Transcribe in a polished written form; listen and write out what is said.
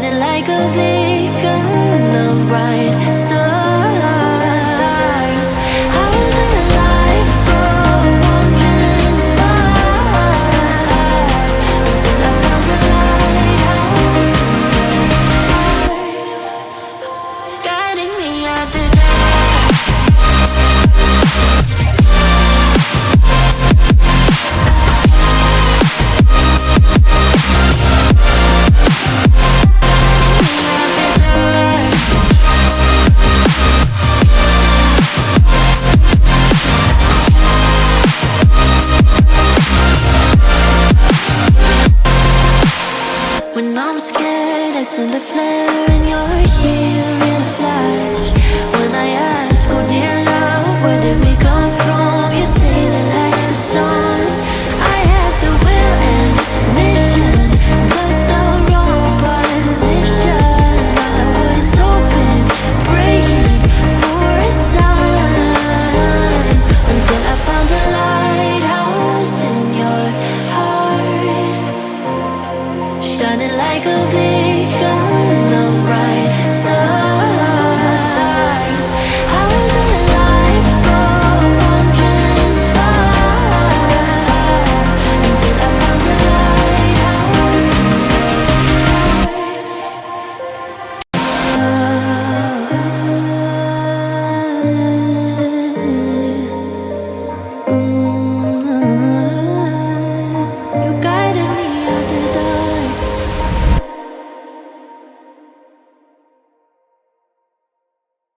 shining like a beacon of bright stars. I was in a lifeboat wandering far until I found the lighthouse in your heart, guiding me out the dark. When I'm scared, I send a flare and you're here in a flash. When I ask, oh dear love, where did we come from? You say that like the sun, I had the will and mission, but the wrong position. I was open, praying for a sign, until I found a lighthouse in your heart, shining like a beacon